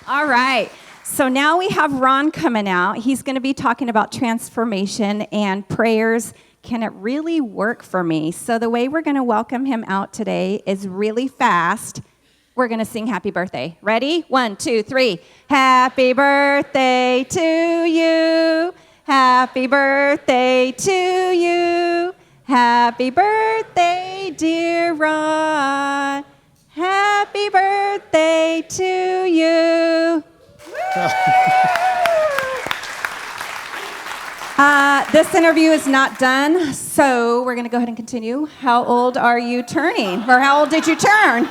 All right. So now we have Ron coming out. He's going to be talking about transformation and prayers. Can it really work for me? So the way we're going to welcome him out today is really fast. We're going to sing happy birthday. Ready? 1, 2, 3. Happy birthday to you. Happy birthday to you. Happy birthday, dear Ron. Happy birthday to you. This interview is not done, so we're going to go ahead and continue. How old are you turning? Or how old did you turn?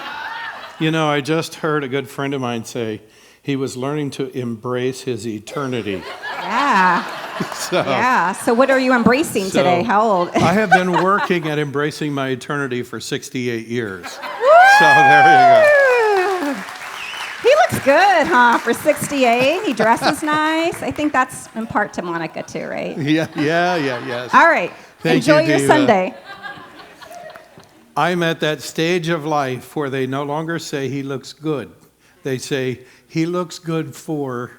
You know, I just heard a good friend of mine say he was learning to embrace his eternity. Yeah. So what are you embracing today? How old? I have been working at embracing my eternity for 68 years. So there you go. He looks good, huh? For 68. He dresses nice. I think that's in part to Monica too, right? Yes. All right. Enjoy your Sunday. I'm at that stage of life where they no longer say he looks good. They say he looks good for...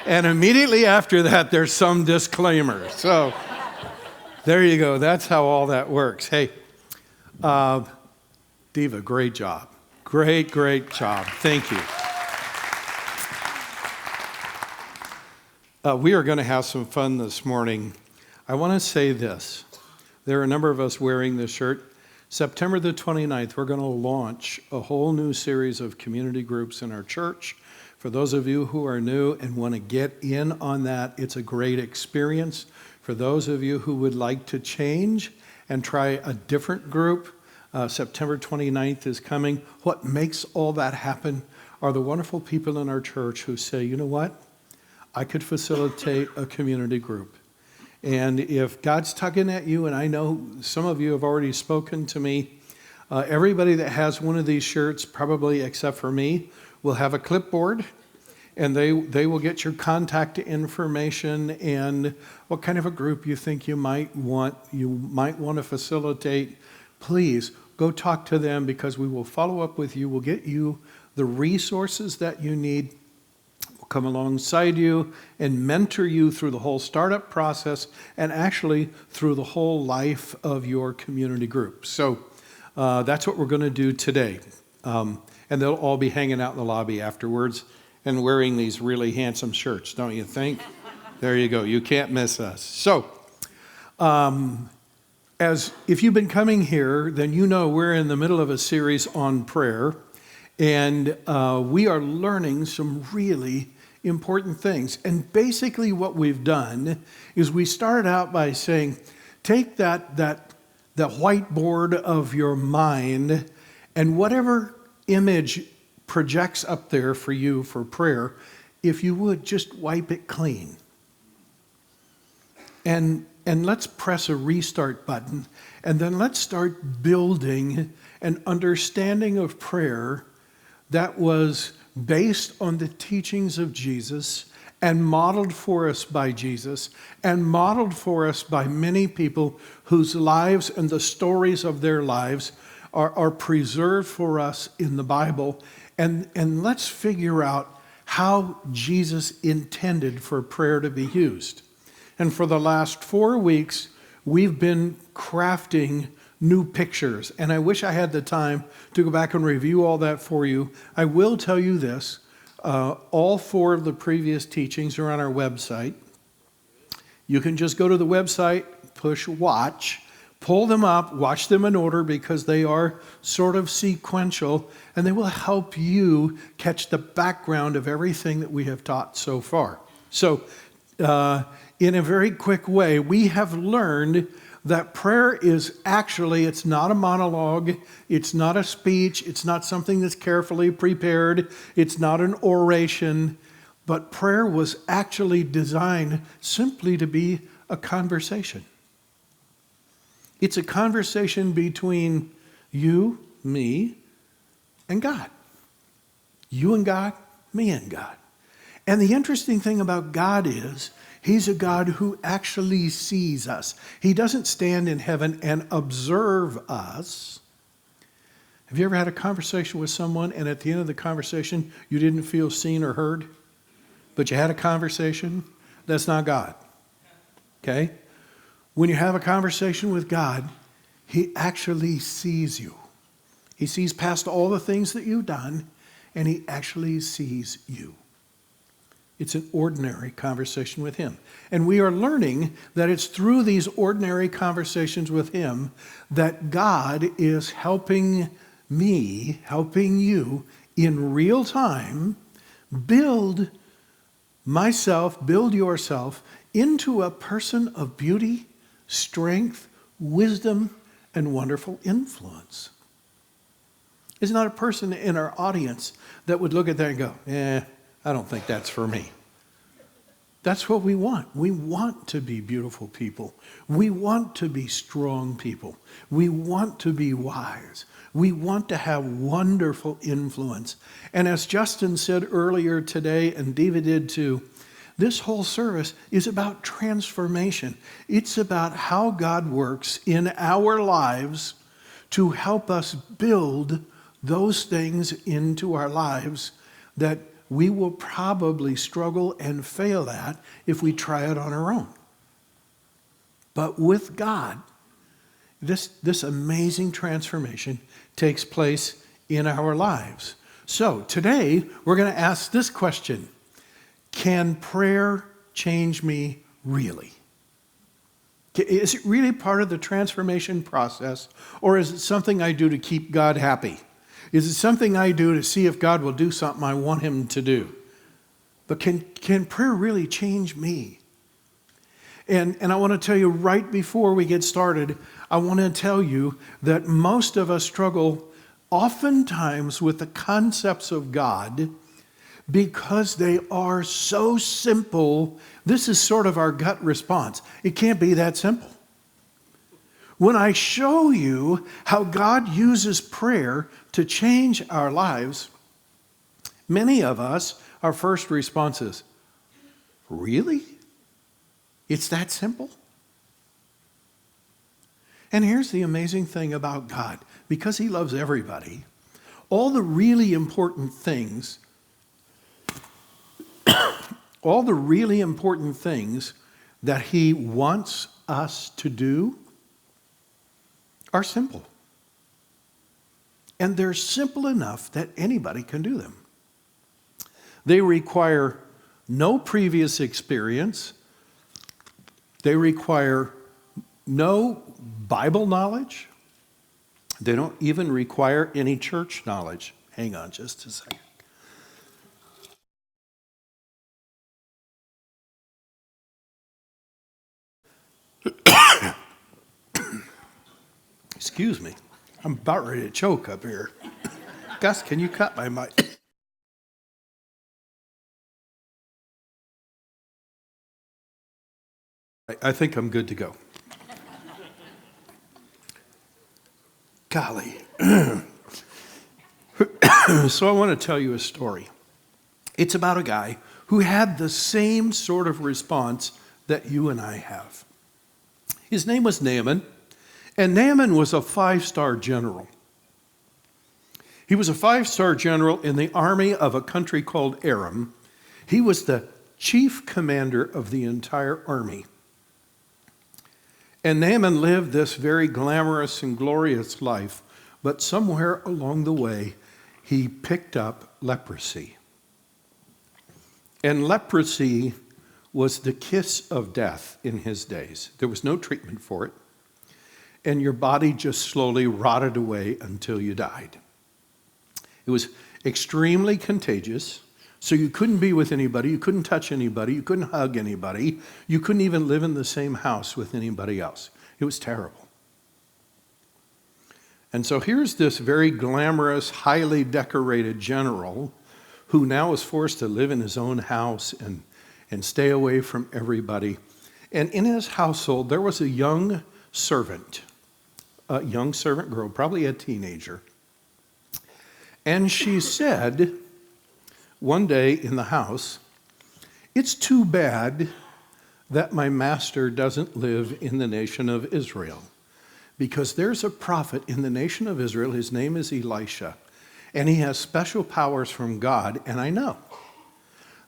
And immediately after that, there's some disclaimer. So there you go. That's how all that works. Hey, Diva, great job. Great job. Thank you. We are going to have some fun this morning. I want to say this. There are a number of us wearing this shirt. September the 29th, we're going to launch a whole new series of community groups in our church. For those of you who are new and want to get in on that, it's a great experience. For those of you who would like to change and try a different group, September 29th is coming. What makes all that happen are the wonderful people in our church who say, you know what? I could facilitate a community group. And if God's tugging at you, and I know some of you have already spoken to me, everybody that has one of these shirts, probably except for me, will have a clipboard, and they will get your contact information and what kind of a group you think you might want to facilitate. Please go talk to them, because we will follow up with you. We'll get you the resources that you need. We'll come alongside you and mentor you through the whole startup process and actually through the whole life of your community group. So that's what we're going to do today. And they'll all be hanging out in the lobby afterwards and wearing these really handsome shirts, don't you think? There you go. You can't miss us. So, as if you've been coming here, then you know we're in the middle of a series on prayer, and we are learning some really important things. And basically what we've done is we started out by saying, take that whiteboard of your mind, and whatever image projects up there for you for prayer, if you would just wipe it clean. And let's press a restart button, and then let's start building an understanding of prayer that was based on the teachings of Jesus and modeled for us by Jesus and modeled for us by many people whose lives and the stories of their lives are preserved for us in the Bible, and let's figure out how Jesus intended for prayer to be used. And for the last 4 weeks, we've been crafting new pictures, and I wish I had the time to go back and review all that for you. I will tell you this, all 4 of the previous teachings are on our website. You can just go to the website, push watch, pull them up, watch them in order, because they are sort of sequential, and they will help you catch the background of everything that we have taught so far. So, in a very quick way, we have learned that prayer is actually, it's not a monologue, it's not a speech, it's not something that's carefully prepared, it's not an oration, but prayer was actually designed simply to be a conversation. It's a conversation between you, me, and God. You and God, me and God. And the interesting thing about God is, He's a God who actually sees us. He doesn't stand in heaven and observe us. Have you ever had a conversation with someone and at the end of the conversation you didn't feel seen or heard? But you had a conversation? That's not God. Okay? When you have a conversation with God, He actually sees you. He sees past all the things that you've done, and He actually sees you. It's an ordinary conversation with Him. And we are learning that it's through these ordinary conversations with Him that God is helping me, helping you in real time build myself, build yourself into a person of beauty, strength, wisdom, and wonderful influence. There's not a person in our audience that would look at that and go, I don't think that's for me. That's what we want. We want to be beautiful people. We want to be strong people. We want to be wise. We want to have wonderful influence. And as Justin said earlier today, and David did too, this whole service is about transformation. It's about how God works in our lives to help us build those things into our lives that we will probably struggle and fail at if we try it on our own. But with God, this amazing transformation takes place in our lives. So today, we're going to ask this question: can prayer change me really? Is it really part of the transformation process, or is it something I do to keep God happy? Is it something I do to see if God will do something I want Him to do? But can prayer really change me? And I want to tell you right before we get started, I want to tell you that most of us struggle oftentimes with the concepts of God because they are so simple. This is sort of our gut response. It can't be that simple. When I show you how God uses prayer to change our lives, many of us, our first response is, really? It's that simple? And here's the amazing thing about God. Because He loves everybody, all the really important things that He wants us to do are simple. And they're simple enough that anybody can do them. They require no previous experience. They require no Bible knowledge. They don't even require any church knowledge. Hang on just a second. Excuse me. I'm about ready to choke up here. Gus, can you cut my mic? I think I'm good to go. Golly. So I want to tell you a story. It's about a guy who had the same sort of response that you and I have. His name was Naaman, and Naaman was a 5-star general. He was a 5-star general in the army of a country called Aram. He was the chief commander of the entire army. And Naaman lived this very glamorous and glorious life, but somewhere along the way, he picked up leprosy. And leprosy was the kiss of death in his days. There was no treatment for it. And your body just slowly rotted away until you died. It was extremely contagious, so you couldn't be with anybody, you couldn't touch anybody, you couldn't hug anybody, you couldn't even live in the same house with anybody else. It was terrible. And so here's this very glamorous, highly decorated general who now is forced to live in his own house and stay away from everybody. And in his household, there was a young servant girl, probably a teenager. And she said one day in the house, "It's too bad that my master doesn't live in the nation of Israel, because there's a prophet in the nation of Israel. His name is Elisha, and he has special powers from God. And I know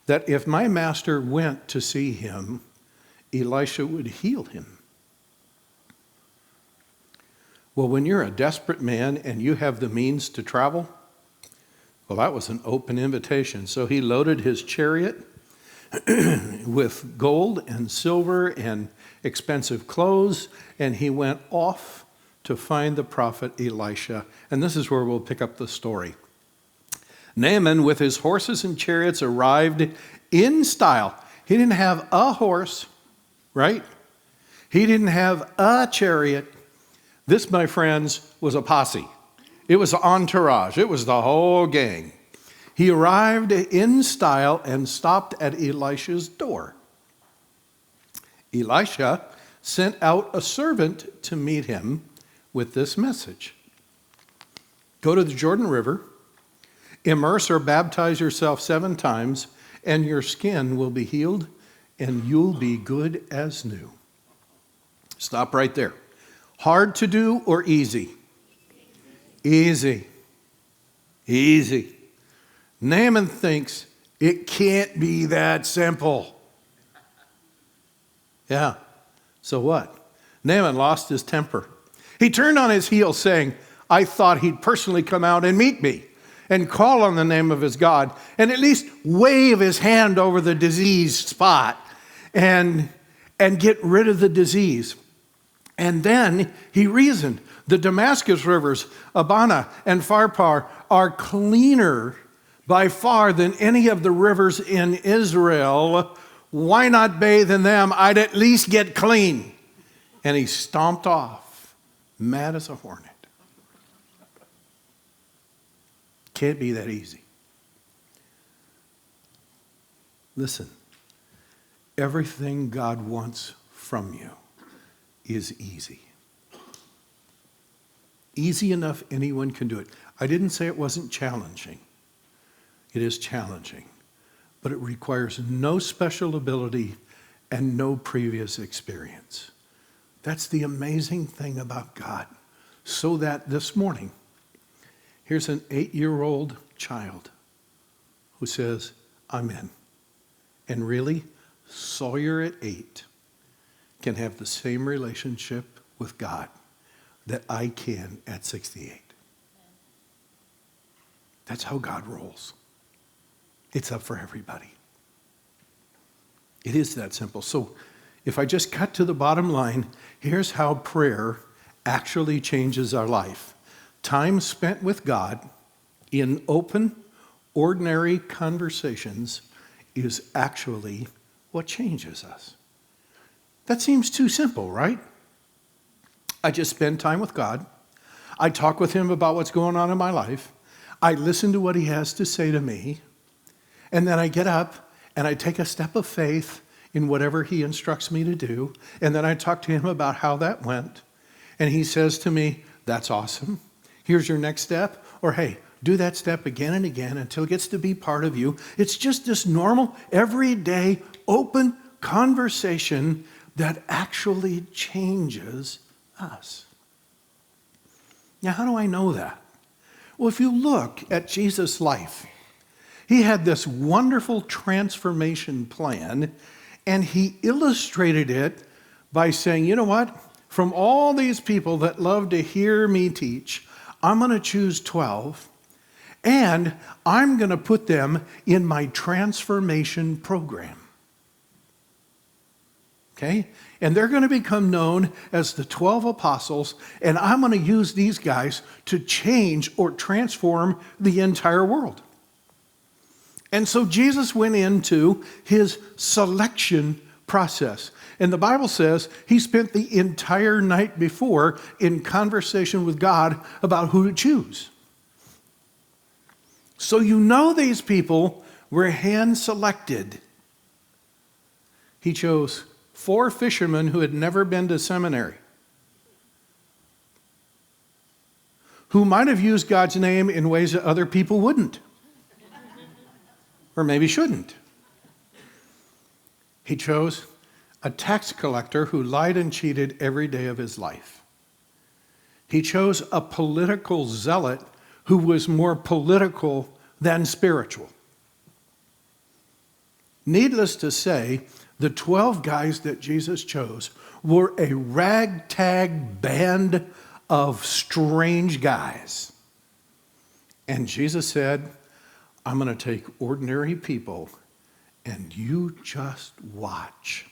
that if my master went to see him, Elisha would heal him. Well, when you're a desperate man and you have the means to travel, well, that was an open invitation. So he loaded his chariot with gold and silver and expensive clothes, and he went off to find the prophet Elisha. And this is where we'll pick up the story. Naaman, with his horses and chariots, arrived in style. He didn't have a horse, right? He didn't have a chariot. This, my friends, was a posse. It was an entourage. It was the whole gang. He arrived in style and stopped at Elisha's door. Elisha sent out a servant to meet him with this message. Go to the Jordan River, immerse or baptize yourself 7 times, and your skin will be healed, and you'll be good as new. Stop right there. Hard to do or easy? Easy. Easy. Naaman thinks it can't be that simple. Yeah. So what? Naaman lost his temper. He turned on his heel saying, I thought he'd personally come out and meet me and call on the name of his God and at least wave his hand over the diseased spot and get rid of the disease. And then he reasoned, the Damascus rivers, Abana and Pharpar, are cleaner by far than any of the rivers in Israel. Why not bathe in them? I'd at least get clean. And he stomped off, mad as a hornet. Can't be that easy. Listen, everything God wants from you is easy. Easy enough anyone can do it. I didn't say it wasn't challenging. It is challenging, but it requires no special ability and no previous experience. That's the amazing thing about God. So that this morning, here's an 8-year-old child who says, I'm in. And really, Sawyer at 8 can have the same relationship with God that I can at 68. That's how God rolls. It's up for everybody. It is that simple. So if I just cut to the bottom line, here's how prayer actually changes our life. Time spent with God in open, ordinary conversations is actually what changes us. That seems too simple, right? I just spend time with God. I talk with him about what's going on in my life. I listen to what he has to say to me. And then I get up and I take a step of faith in whatever he instructs me to do. And then I talk to him about how that went. And he says to me, that's awesome. Here's your next step. Or hey, do that step again and again until it gets to be part of you. It's just this normal, everyday, open conversation that actually changes us. Now, how do I know that? Well, if you look at Jesus' life, he had this wonderful transformation plan, and he illustrated it by saying, you know what? From all these people that love to hear me teach, I'm going to choose 12, and I'm going to put them in my transformation program. Okay? And they're going to become known as the 12 apostles, and I'm going to use these guys to change or transform the entire world. And so Jesus went into his selection process. And the Bible says he spent the entire night before in conversation with God about who to choose. So you know these people were hand-selected. He chose 4 fishermen who had never been to seminary, who might have used God's name in ways that other people wouldn't, or maybe shouldn't. He chose a tax collector who lied and cheated every day of his life. He chose a political zealot who was more political than spiritual. Needless to say, the 12 guys that Jesus chose were a ragtag band of strange guys. And Jesus said, I'm going to take ordinary people, and you just watch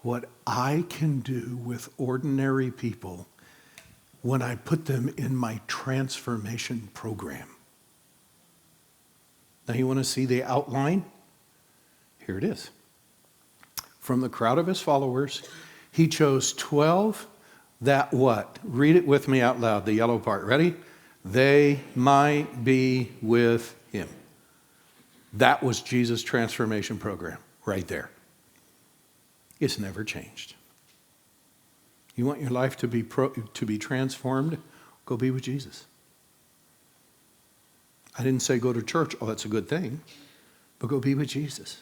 what I can do with ordinary people when I put them in my transformation program. Now, you want to see the outline? Here it is. From the crowd of his followers, he chose 12 that what? Read it with me out loud, the yellow part. Ready? They might be with him. That was Jesus' transformation program right there. It's never changed. You want your life to be transformed? Go be with Jesus. I didn't say go to church. Oh, that's a good thing. But go be with Jesus.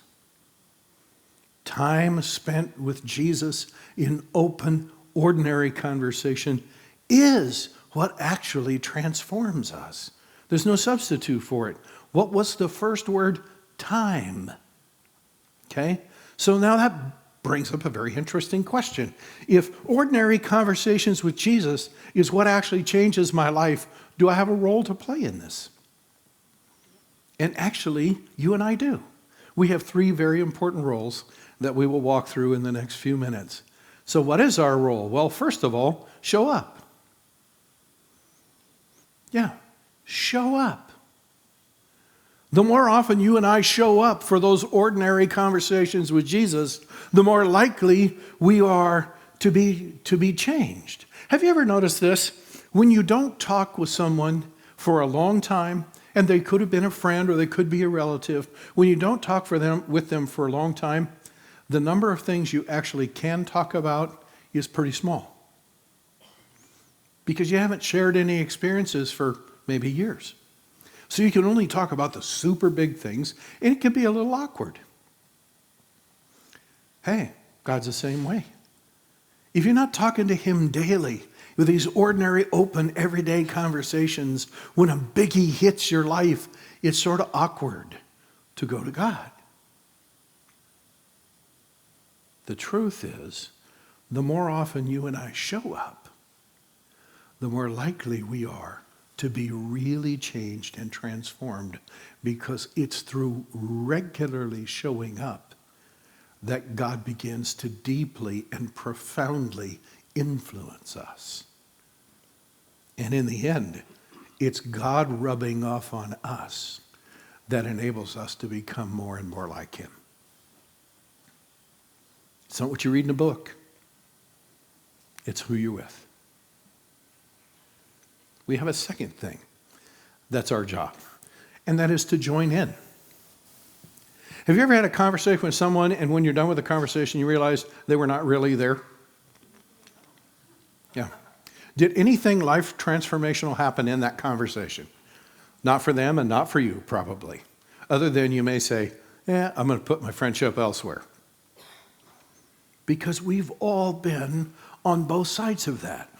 Time spent with Jesus in open, ordinary conversation is what actually transforms us. There's no substitute for it. What was the first word? Time. Okay? So now that brings up a very interesting question. If ordinary conversations with Jesus is what actually changes my life, do I have a role to play in this? And actually, you and I do. We have 3 very important roles that we will walk through in the next few minutes. So what is our role? Well, first of all, show up. Yeah, show up. The more often you and I show up for those ordinary conversations with Jesus, the more likely we are to be changed. Have you ever noticed this? When you don't talk with someone for a long time, and they could have been a friend or they could be a relative, when you don't talk with them for a long time, the number of things you actually can talk about is pretty small. Because you haven't shared any experiences for maybe years. So you can only talk about the super big things, and it can be a little awkward. Hey, God's the same way. If you're not talking to him daily with these ordinary, open, everyday conversations, when a biggie hits your life, it's sort of awkward to go to God. The truth is, the more often you and I show up, the more likely we are to be really changed and transformed, because it's through regularly showing up that God begins to deeply and profoundly influence us. And in the end, it's God rubbing off on us that enables us to become more and more like him. It's not what you read in a book. It's who you're with. We have a second thing that's our job, and that is to join in. Have you ever had a conversation with someone, and when you're done with the conversation, you realize they were not really there? Yeah. Did anything life transformational happen in that conversation? Not for them and not for you, probably. Other than you may say, I'm going to put my friendship elsewhere. Because we've all been on both sides of that.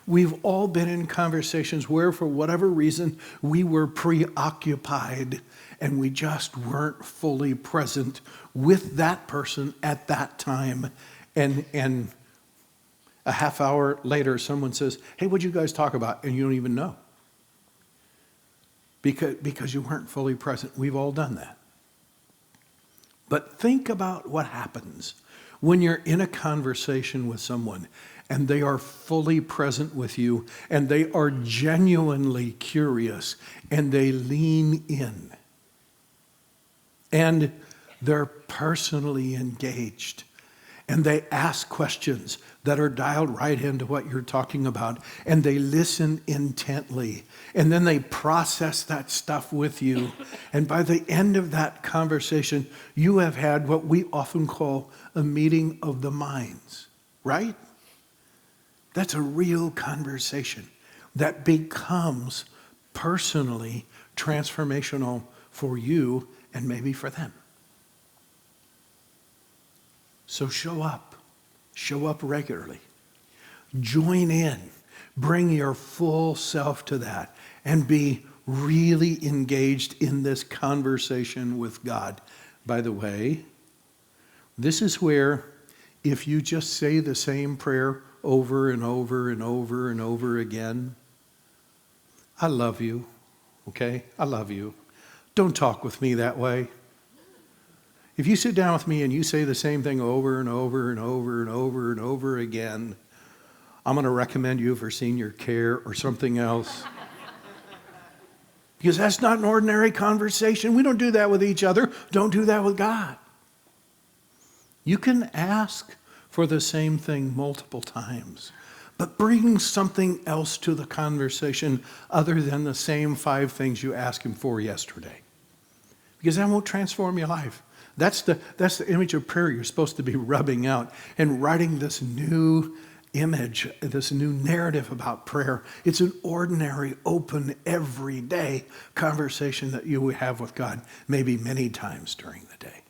We've all been in conversations where, for whatever reason, we were preoccupied and we just weren't fully present with that person at that time. And a half hour later, someone says, hey, what'd you guys talk about? And you don't even know. Because you weren't fully present. We've all done that. But think about what happens when you're in a conversation with someone and they are fully present with you and they are genuinely curious and they lean in and they're personally engaged and they ask questions that are dialed right into what you're talking about, and they listen intently, and then they process that stuff with you. And by the end of that conversation, you have had what we often call a meeting of the minds, right? That's a real conversation that becomes personally transformational for you and maybe for them. So show up regularly. Join in. Bring your full self to that and be really engaged in this conversation with God. By the way, this is where if you just say the same prayer over and over and over and over again, I love you, okay? I love you. Don't talk with me that way. If you sit down with me and you say the same thing over and over and over and over and over again, I'm going to recommend you for senior care or something else. Because that's not an ordinary conversation. We don't do that with each other. Don't do that with God. You can ask for the same thing multiple times, but bring something else to the conversation other than the same 5 things you asked him for yesterday. Because that won't transform your life. That's the image of prayer you're supposed to be rubbing out and writing this new image, this new narrative about prayer. It's an ordinary, open, everyday conversation that you will have with God, maybe many times during the day.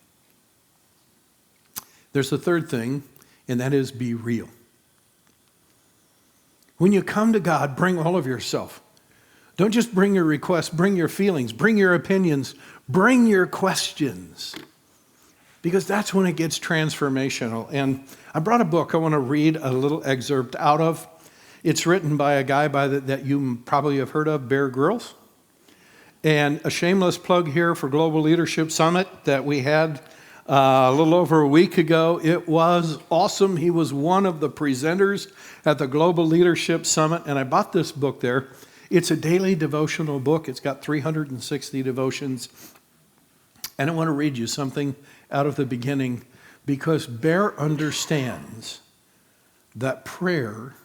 There's a third thing, and that is be real. When you come to God, bring all of yourself. Don't just bring your requests, bring your feelings, bring your opinions, bring your questions. Because that's when it gets transformational. And I brought a book I want to read a little excerpt out of. It's written by a guy that you probably have heard of, Bear Grylls. And a shameless plug here for Global Leadership Summit that we had a little over a week ago. It was awesome. He was one of the presenters at the Global Leadership Summit, and I bought this book there. It's a daily devotional book. It's got 360 devotions. And I want to read you something out of the beginning because Bear understands that prayer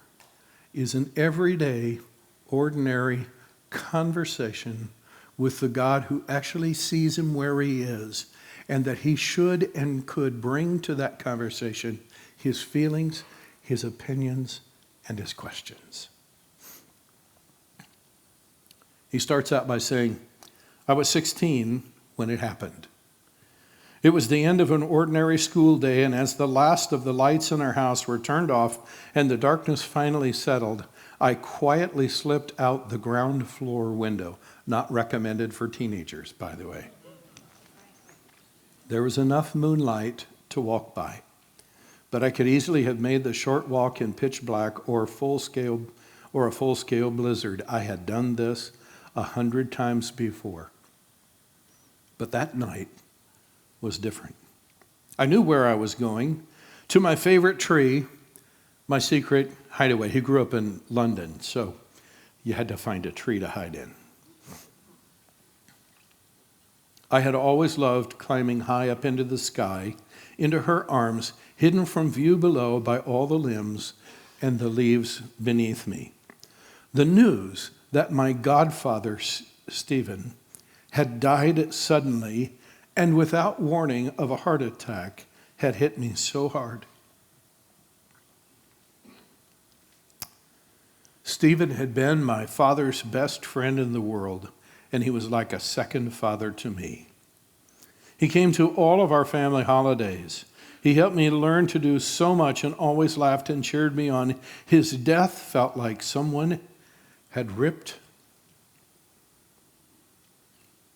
is an everyday, ordinary conversation with the God who actually sees him where he is, and that he should and could bring to that conversation his feelings, his opinions, and his questions. He starts out by saying, I was 16 when it happened. It was the end of an ordinary school day, and as the last of the lights in our house were turned off and the darkness finally settled, I quietly slipped out the ground floor window. Not recommended for teenagers, by the way. There was enough moonlight to walk by, but I could easily have made the short walk in pitch black or a full-scale blizzard. I had done this 100 times before. But that night was different. I knew where I was going, to my favorite tree, my secret hideaway. He grew up in London, so you had to find a tree to hide in. I had always loved climbing high up into the sky, into her arms, hidden from view below by all the limbs and the leaves beneath me. The news that my godfather, Stephen, had died suddenly and without warning of a heart attack had hit me so hard. Stephen had been my father's best friend in the world, and he was like a second father to me. He came to all of our family holidays. He helped me learn to do so much and always laughed and cheered me on. His death felt like someone had ripped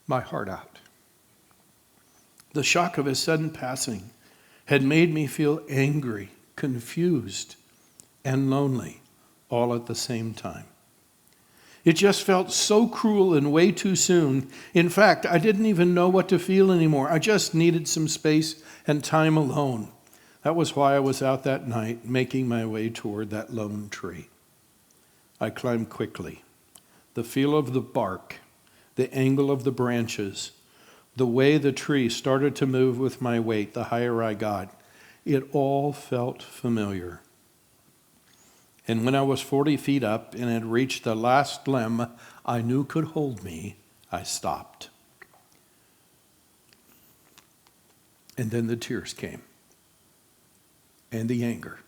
my heart out. The shock of his sudden passing had made me feel angry, confused, and lonely all at the same time. It just felt so cruel and way too soon. In fact, I didn't even know what to feel anymore. I just needed some space and time alone. That was why I was out that night, making my way toward that lone tree. I climbed quickly. The feel of the bark, the angle of the branches, the way the tree started to move with my weight, the higher I got, it all felt familiar. And when I was 40 feet up and had reached the last limb I knew could hold me, I stopped. And then the tears came, and the anger.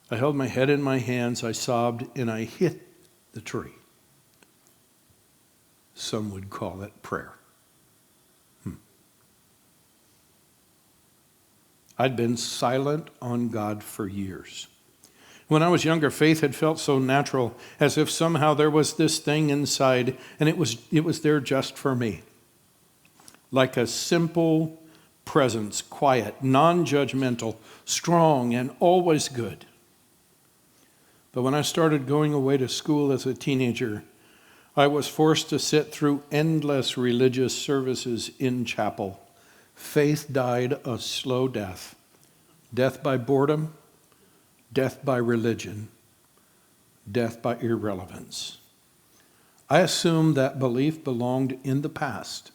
I held my head in my hands, I sobbed, and I hit the tree. Some would call it prayer. I'd been silent on God for years. When I was younger, faith had felt so natural, as if somehow there was this thing inside, and it was there just for me. Like a simple presence, quiet, non-judgmental, strong, and always good. But when I started going away to school as a teenager, I was forced to sit through endless religious services in chapel. Faith died a slow death. Death by boredom, death by religion, death by irrelevance. I assumed that belief belonged in the past,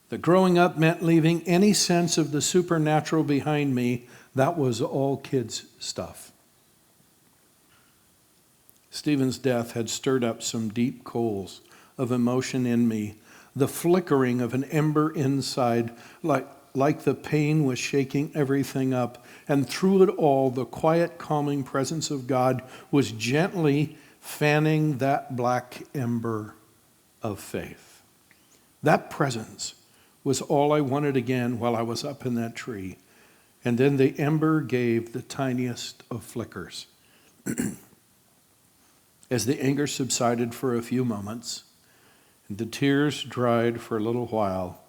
that growing up meant leaving any sense of the supernatural behind me. That was all kids' stuff. Stephen's death had stirred up some deep coals of emotion in me, the flickering of an ember inside, like the pain was shaking everything up. And through it all, the quiet, calming presence of God was gently fanning that black ember of faith. That presence was all I wanted again while I was up in that tree. And then the ember gave the tiniest of flickers. As the anger subsided for a few moments, and the tears dried for a little while,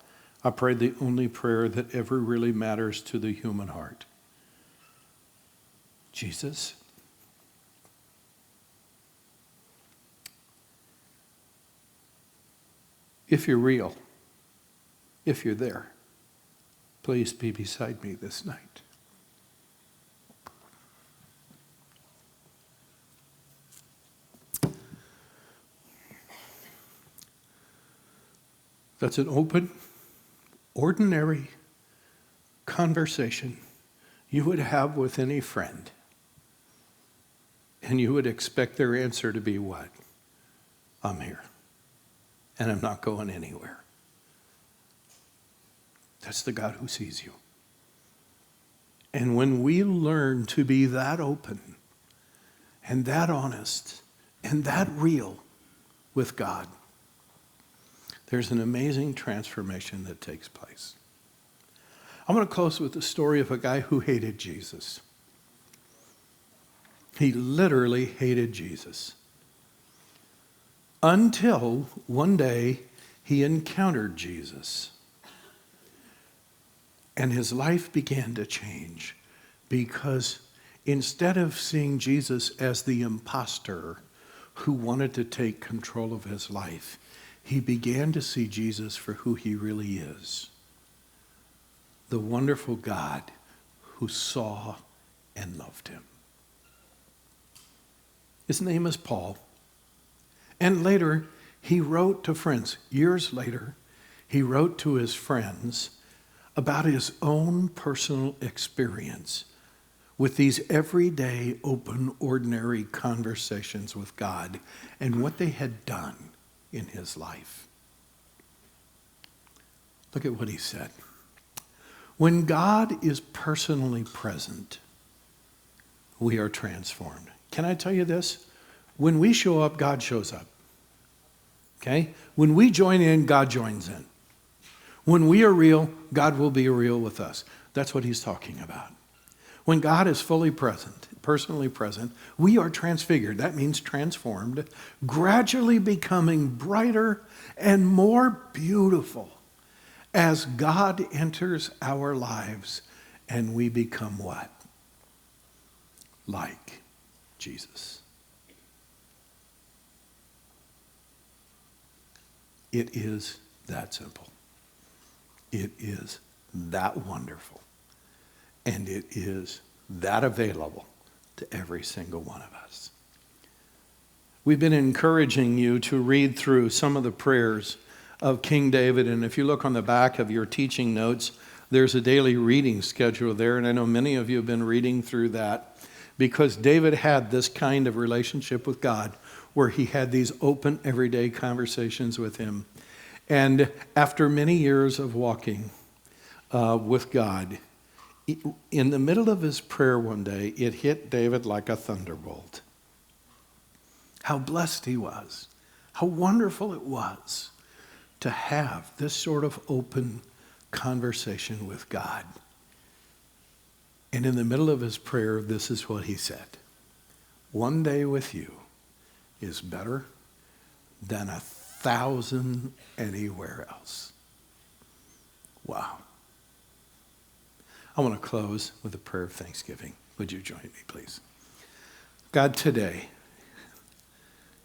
I prayed the only prayer that ever really matters to the human heart. Jesus, if you're real, if you're there, please be beside me this night. That's an open, ordinary conversation you would have with any friend. And you would expect their answer to be what? I'm here. And I'm not going anywhere. That's the God who sees you. And when we learn to be that open and that honest and that real with God, there's an amazing transformation that takes place. I'm going to close with the story of a guy who hated Jesus. He literally hated Jesus. Until one day he encountered Jesus. And his life began to change, because instead of seeing Jesus as the imposter who wanted to take control of his life, he began to see Jesus for who he really is. The wonderful God who saw and loved him. His name is Paul. And later, he wrote to friends. Years later, he wrote to his friends about his own personal experience with these everyday, open, ordinary conversations with God and what they had done in his life. Look at what he said. When God is personally present, we are transformed. Can I tell you this? When we show up, God shows up. Okay? When we join in, God joins in. When we are real, God will be real with us. That's what he's talking about. When God is fully present, personally present, we are transfigured. That means transformed, gradually becoming brighter and more beautiful as God enters our lives and we become what? Like Jesus. It is that simple. It is that wonderful. And it is that available to every single one of us. We've been encouraging you to read through some of the prayers of King David. And if you look on the back of your teaching notes, there's a daily reading schedule there. And I know many of you have been reading through that because David had this kind of relationship with God where he had these open, everyday conversations with him. And after many years of walking with God, in the middle of his prayer one day, it hit David like a thunderbolt. How blessed he was. How wonderful it was to have this sort of open conversation with God. And in the middle of his prayer, this is what he said. one day with you is better than 1,000 anywhere else. Wow. I want to close with a prayer of thanksgiving. Would you join me, please? God, today,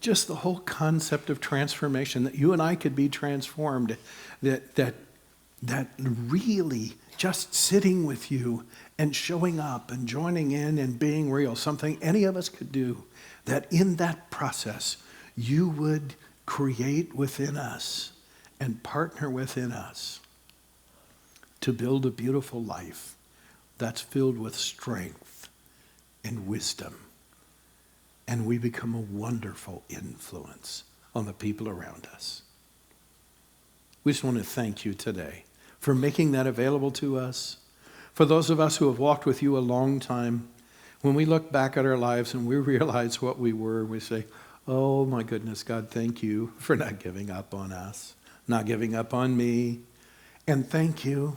just the whole concept of transformation, that you and I could be transformed, that really just sitting with you and showing up and joining in and being real, something any of us could do, that in that process, you would create within us and partner within us to build a beautiful life that's filled with strength and wisdom. And we become a wonderful influence on the people around us. We just want to thank you today for making that available to us. For those of us who have walked with you a long time, when we look back at our lives and we realize what we were, we say, oh my goodness, God, thank you for not giving up on us, not giving up on me. And thank you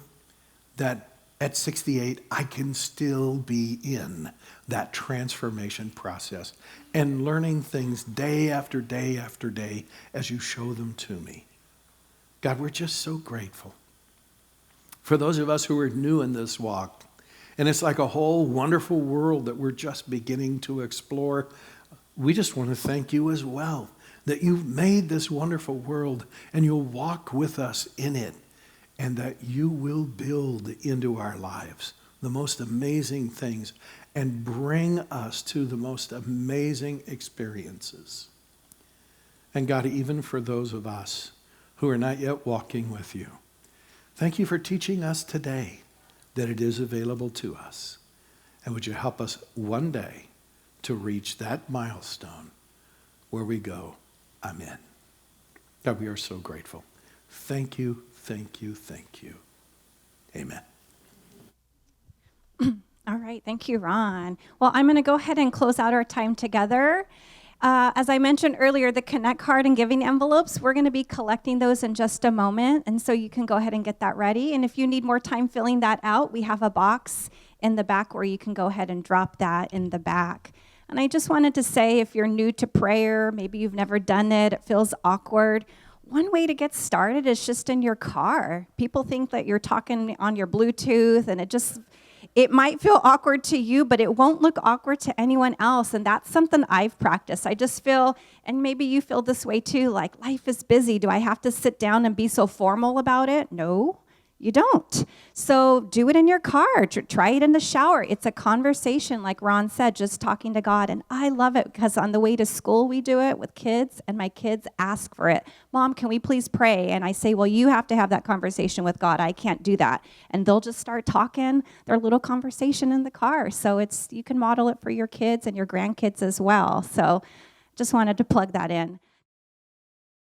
that at 68, I can still be in that transformation process and learning things day after day after day as you show them to me. God, we're just so grateful. For those of us who are new in this walk, and it's like a whole wonderful world that we're just beginning to explore, we just want to thank you as well, that you've made this wonderful world and you'll walk with us in it, and that you will build into our lives the most amazing things and bring us to the most amazing experiences. And God, even for those of us who are not yet walking with you, thank you for teaching us today that it is available to us. And would you help us one day to reach that milestone where we go, Amen. God, we are so grateful. Thank you, thank you, thank you. Amen. All right, thank you, Ron. Well, I'm going to go ahead and close out our time together. As I mentioned earlier, the Connect card and giving envelopes, we're going to be collecting those in just a moment, and so you can go ahead and get that ready. And if you need more time filling that out, we have a box in the back where you can go ahead and drop that in the back. And I just wanted to say, if you're new to prayer, maybe you've never done it, it feels awkward, one way to get started is just in your car. People think that you're talking on your Bluetooth, and it might feel awkward to you, but it won't look awkward to anyone else. And that's something I've practiced. I just feel, and maybe you feel this way too, like life is busy. Do I have to sit down and be so formal about it? No, you don't. So do it in your car. Try it in the shower. It's a conversation, like Ron said, just talking to God. And I love it because on the way to school, we do it with kids, and my kids ask for it. Mom, can we please pray? And I say, well, you have to have that conversation with God. I can't do that. And they'll just start talking their little conversation in the car. So you can model it for your kids and your grandkids as well. So just wanted to plug that in.